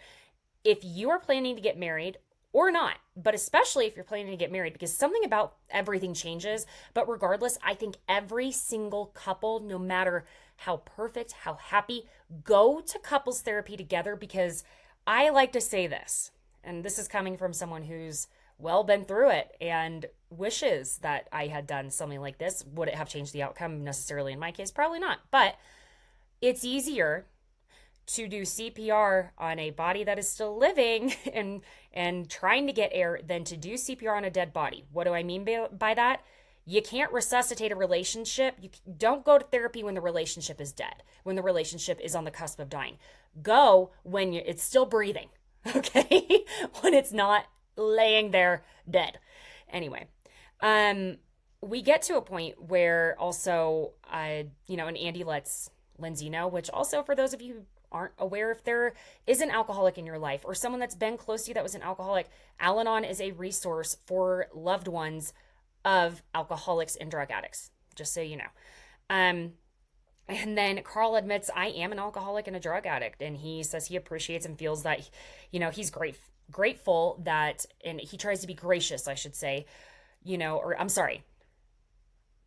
If you are planning to get married or not, but especially if you're planning to get married, because something about everything changes. But regardless, I think every single couple, no matter how perfect, how happy, go to couples therapy together, because I like to say this, and this is coming from someone who's well been through it and wishes that I had done something like this. Would it have changed the outcome necessarily in my case? Probably not. But it's easier to do CPR on a body that is still living and trying to get air than to do CPR on a dead body. What do I mean by that? You can't resuscitate a relationship. You don't go to therapy when the relationship is dead, when the relationship is on the cusp of dying. Go when it's still breathing, okay? When it's not laying there dead. Anyway, we get to a point where also, and Andy lets Lindsay know, which also for those of you who aren't aware, if there is an alcoholic in your life or someone that's been close to you that was an alcoholic, Al-Anon is a resource for loved ones of alcoholics and drug addicts, just so you know. And then Carl admits, I am an alcoholic and a drug addict. And he says he appreciates and feels that, he's grateful that, and he tries to be gracious, I should say, or I'm sorry,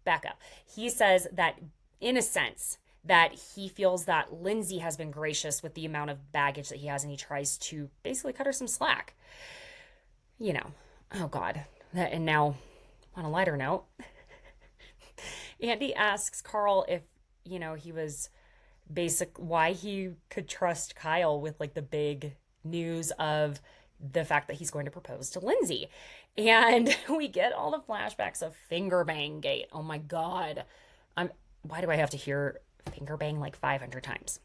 back up. He says that in a sense, that he feels that Lindsay has been gracious with the amount of baggage that he has, and he tries to basically cut her some slack. Oh God. And now, on a lighter note, Andy asks Carl if, he was why he could trust Kyle with like the big news of the fact that he's going to propose to Lindsay. And we get all the flashbacks of finger bang gate. Oh my God. Why do I have to hear finger bang like 500 times?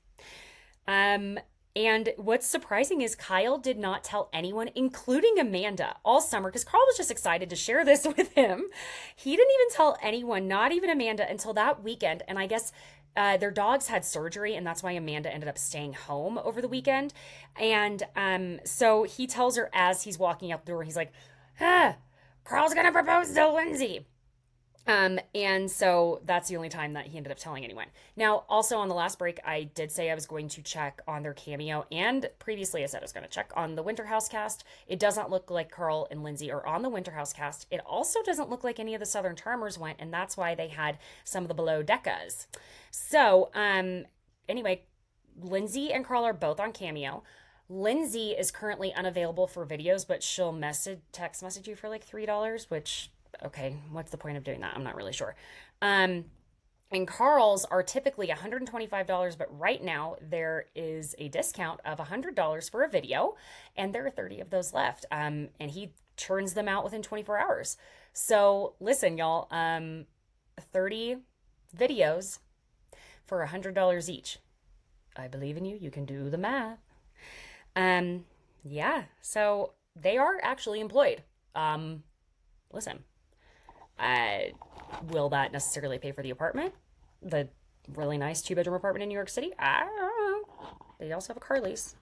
And what's surprising is Kyle did not tell anyone, including Amanda, all summer, because Carl was just excited to share this with him. He didn't even tell anyone, not even Amanda, until that weekend. And I guess their dogs had surgery, and that's why Amanda ended up staying home over the weekend. And so he tells her as he's walking out the door, he's like, Carl's gonna propose to Lindsay. And so that's the only time that he ended up telling anyone. Now, also on the last break, I did say I was going to check on their cameo, and previously I said I was going to check on the Winterhouse cast. It does not look like Carl and Lindsay are on the Winterhouse cast. It also doesn't look like any of the Southern Charmers went, and that's why they had some of the below deckas. So, anyway, Lindsay and Carl are both on cameo. Lindsay is currently unavailable for videos, but she'll text message you for like $3, which, okay, what's the point of doing that? I'm not really sure. And Carl's are typically $125, but right now there is a discount of $100 for a video, and there are 30 of those left. And he churns them out within 24 hours. So listen, y'all, $30 videos for $100 each. I believe in you. You can do the math. Um, yeah, so they are actually employed. Um, Listen, uh, will that necessarily pay for the apartment? The really nice two-bedroom apartment in New York City? I don't know. They also have a car lease.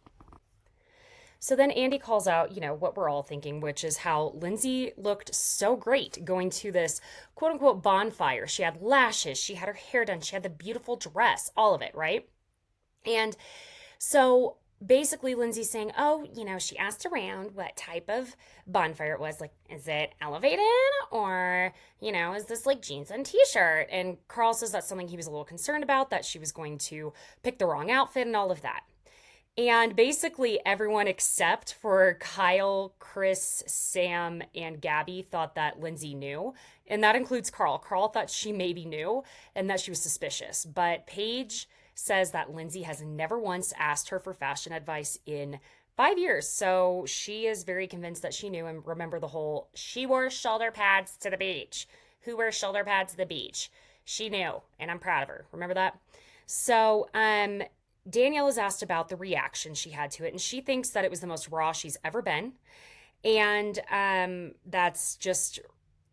So then Andy calls out, what we're all thinking, which is how Lindsay looked so great going to this quote unquote bonfire. She had lashes, she had her hair done, she had the beautiful dress, all of it, right? And so basically, Lindsay's saying, oh, she asked around what type of bonfire it was. Like, is it elevated? Or, is this like jeans and t shirt? And Carl says that's something he was a little concerned about, that she was going to pick the wrong outfit and all of that. And basically, everyone except for Kyle, Chris, Sam, and Gabby thought that Lindsay knew. And that includes Carl. Carl thought she maybe knew and that she was suspicious. But Paige says that Lindsay has never once asked her for fashion advice in 5 years. So she is very convinced that she knew. And remember the whole, she wore shoulder pads to the beach. Who wears shoulder pads to the beach? She knew. And I'm proud of her. Remember that? So, Danielle is asked about the reaction she had to it, and she thinks that it was the most raw she's ever been. And that's just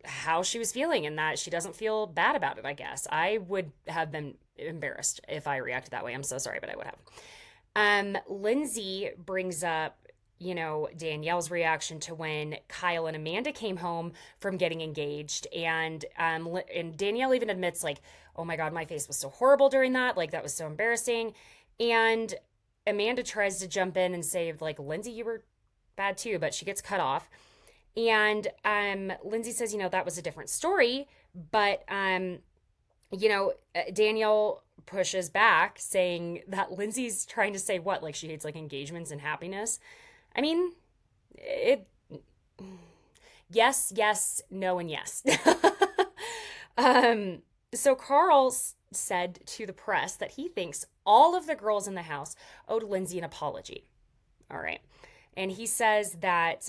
how she was feeling, and that she doesn't feel bad about it, I guess. I would have been embarrassed if I reacted that way. I'm so sorry, but I would have. Lindsay brings up, Danielle's reaction to when Kyle and Amanda came home from getting engaged. And Danielle even admits, like, oh my God, my face was so horrible during that. Like, that was so embarrassing. And Amanda tries to jump in and say, like, Lindsay, you were bad too, but she gets cut off. And Lindsay says, that was a different story. But, Danielle pushes back, saying that Lindsay's trying to say what? Like, she hates, like, engagements and happiness. I mean, yes, no, and yes. So Carl said to the press that he thinks all of the girls in the house owed Lindsay an apology. All right. And he says that,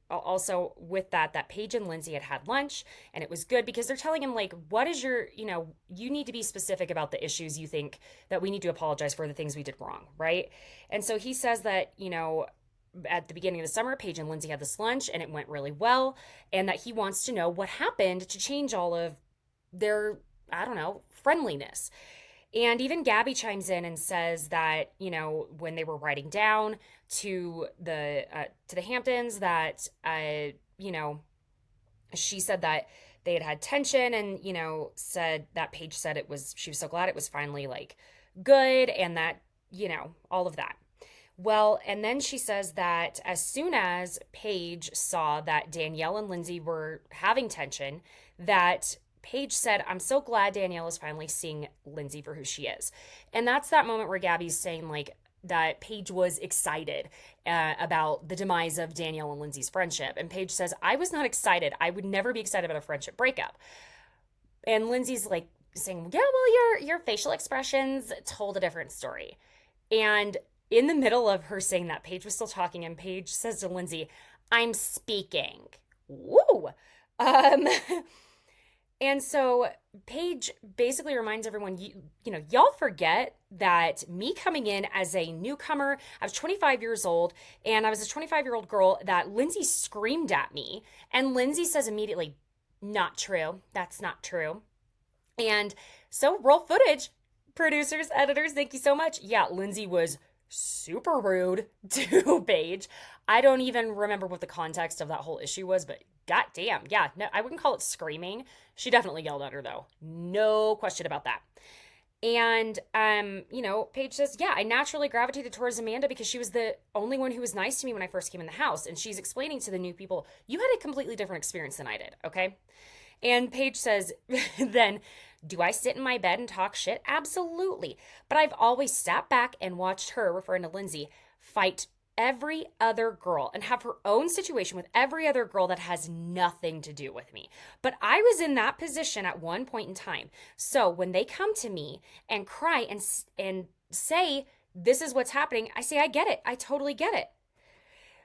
also with that Paige and Lindsay had lunch, and it was good because they're telling him, like, what is your, you need to be specific about the issues you think that we need to apologize for, the things we did wrong, right? And so he says that, at the beginning of the summer, Paige and Lindsay had this lunch and it went really well, and that he wants to know what happened to change all of their, I don't know, friendliness. And even Gabby chimes in and says that, when they were riding down to the Hamptons, that she said that they had tension, and said that Paige said she was so glad it was finally, like, good, and that all of that. Well, and then she says that as soon as Paige saw that Danielle and Lindsay were having tension, that Paige said, I'm so glad Danielle is finally seeing Lindsay for who she is. And that's that moment where Gabby's saying, like, that Paige was excited about the demise of Danielle and Lindsay's friendship. And Paige says, I was not excited. I would never be excited about a friendship breakup. And Lindsay's like saying, yeah, well, your facial expressions told a different story. And in the middle of her saying that, Paige was still talking, and Paige says to Lindsay, I'm speaking. Woo! And so Paige basically reminds everyone, y'all forget that me coming in as a newcomer, I was 25 years old, and I was a 25-year-old girl, that Lindsay screamed at me. And Lindsay says immediately, not true. That's not true. And so roll footage, producers, editors, thank you so much. Yeah, Lindsay was super rude to Paige. I don't even remember what the context of that whole issue was, but goddamn, yeah, no, I wouldn't call it screaming. She definitely yelled at her, though. No question about that. And, Paige says, yeah, I naturally gravitated towards Amanda because she was the only one who was nice to me when I first came in the house. And she's explaining to the new people, you had a completely different experience than I did, okay? And Paige says, then, do I sit in my bed and talk shit? Absolutely. But I've always sat back and watched her, referring to Lindsay, fight every other girl and have her own situation with every other girl that has nothing to do with me. But I was in that position at one point in time. So when they come to me and cry and say, this is what's happening, I say, I get it. I totally get it.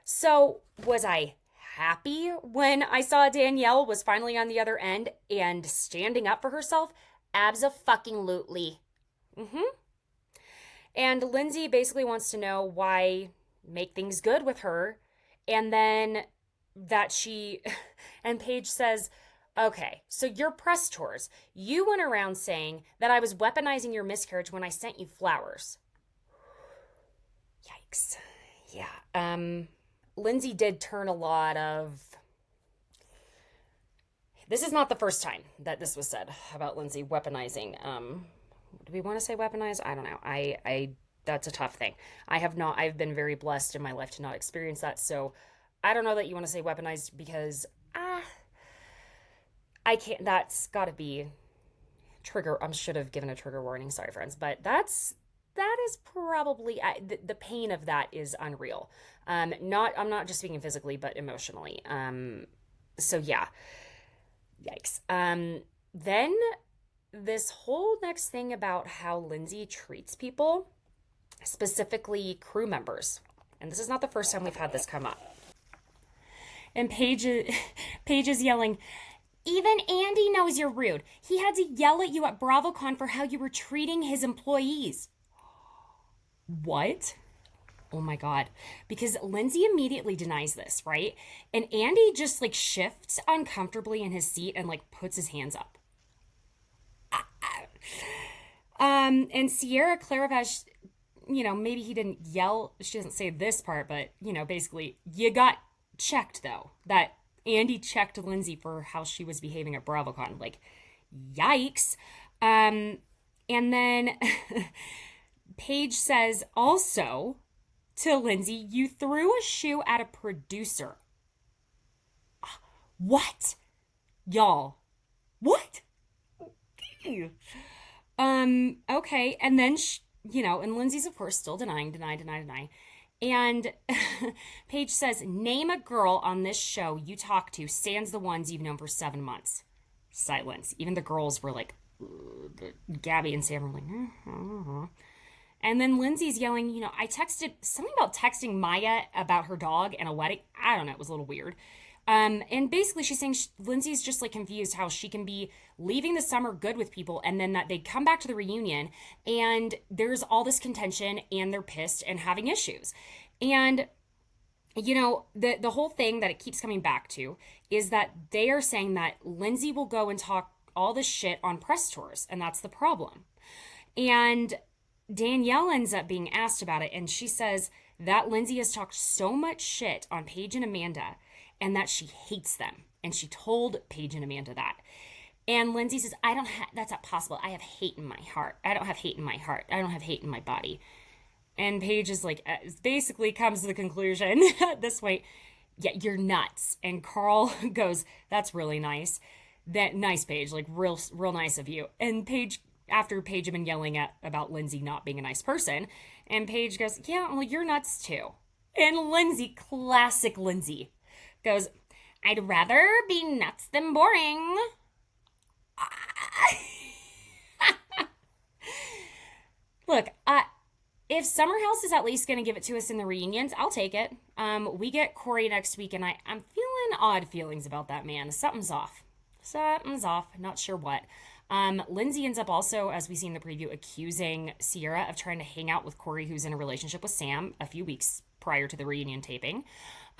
So was I happy when I saw Danielle was finally on the other end and standing up for herself. Abso-fucking-lutely. Mm-hmm. And Lindsay basically wants to know why make things good with her. And then that she, and Paige says, okay, so your press tours, you went around saying that I was weaponizing your miscarriage when I sent you flowers. Yikes. Yeah. Lindsay did turn a lot of. This is not the first time that this was said about Lindsay weaponizing. Do we want to say weaponize? I don't know. I that's a tough thing. I've been very blessed in my life to not experience that. So I don't know that you want to say weaponized because I can't. That's got to be trigger. I should have given a trigger warning. Sorry, friends, but that is probably the pain of that is unreal. Not I'm not just speaking physically, but emotionally. So yeah, yikes. Then this whole next thing about how Lindsay treats people, specifically crew members, and this is not the first time we've had this come up. And Paige is yelling, even Andy knows you're rude. He had to yell at you at BravoCon for how you were treating his employees. What? Oh my God. Because Lindsay immediately denies this, right? And Andy just like shifts uncomfortably in his seat and like puts his hands up. And Sierra clarifies, maybe he didn't yell. She doesn't say this part, but, basically, you got checked, though. That Andy checked Lindsay for how she was behaving at BravoCon. Like, yikes. And then Paige says also to Lindsay, you threw a shoe at a producer. What? Y'all. What? Okay. And then, and Lindsay's, of course, still denying. And Paige says, name a girl on this show you talk to, sans the ones you've known for 7 months. Silence. Even the girls were like, Gabby and Sam were like, And then Lindsay's yelling, I texted something about texting Maya about her dog and a wedding. I don't know. It was a little weird. And basically she's saying Lindsay's just like confused how she can be leaving the summer good with people and then that they come back to the reunion and there's all this contention and they're pissed and having issues. And, the whole thing that it keeps coming back to is that they are saying that Lindsay will go and talk all this shit on press tours, and that's the problem. And Danielle ends up being asked about it, and she says that Lindsay has talked so much shit on Paige and Amanda and that she hates them. And she told Paige and Amanda that. And Lindsay says, that's not possible. I have hate in my heart. I don't have hate in my heart. I don't have hate in my body. And Paige is like, basically comes to the conclusion at this point, yeah, you're nuts. And Carl goes, that's really nice. That nice, Paige, like real nice of you. And Paige, after Paige had been yelling about Lindsay not being a nice person, and Paige goes, yeah, well, you're nuts too. And Lindsay, classic Lindsay, goes, I'd rather be nuts than boring. Look, if Summer House is at least going to give it to us in the reunions, I'll take it. We get Corey next week, and I'm feeling odd feelings about that man. Something's off. Not sure what. Lindsay ends up also, as we see in the preview, accusing Sierra of trying to hang out with Corey, who's in a relationship with Sam a few weeks prior to the reunion taping.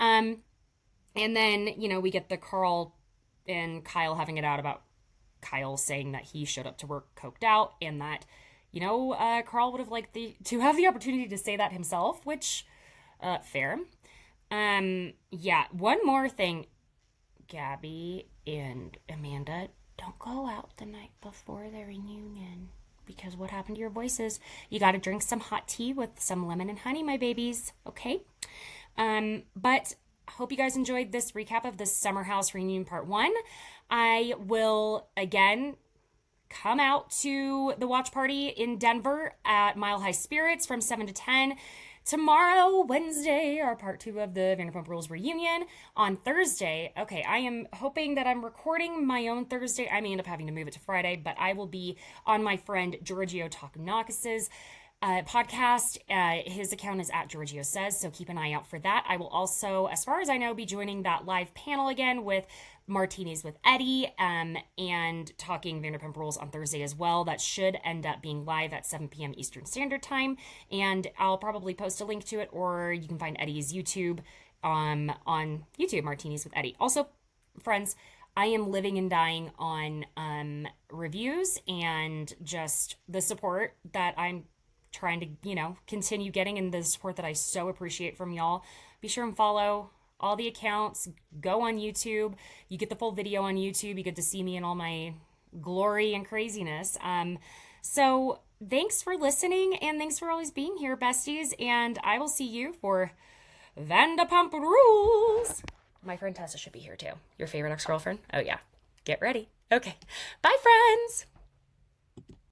And then, we get the Carl and Kyle having it out about Kyle saying that he showed up to work coked out and that, Carl would have liked to have the opportunity to say that himself, which, fair. Yeah, one more thing. Gabby and Amanda, don't go out the night before the reunion because what happened to your voices? You got to drink some hot tea with some lemon and honey, my babies, okay? But hope you guys enjoyed this recap of the Summer House Reunion Part 1. I will, again, come out to the watch party in Denver at Mile High Spirits from 7 to 10. Tomorrow, Wednesday, our part 2 of the Vanderpump Rules reunion. On Thursday, okay, I am hoping that I'm recording my own Thursday. I may end up having to move it to Friday, but I will be on my friend Giorgio Takanakis's podcast. His account is at Giorgio Says, so keep an eye out for that. I will also, as far as I know, be joining that live panel again with Martinis with Eddie, and talking Vanderpump Rules on Thursday as well. That should end up being live at 7 p.m. Eastern Standard Time, and I'll probably post a link to it, or you can find Eddie's YouTube on YouTube, Martinis with Eddie. Also, friends, I am living and dying on reviews and just the support that I'm trying to, continue getting, and the support that I so appreciate from y'all. Be sure and follow all the accounts. Go on YouTube. You get the full video on YouTube. You get to see me in all my glory and craziness. So thanks for listening, and thanks for always being here, besties. And I will see you for Vanderpump Rules. My friend Tessa should be here too. Your favorite ex-girlfriend? Oh yeah. Get ready. Okay. Bye, friends.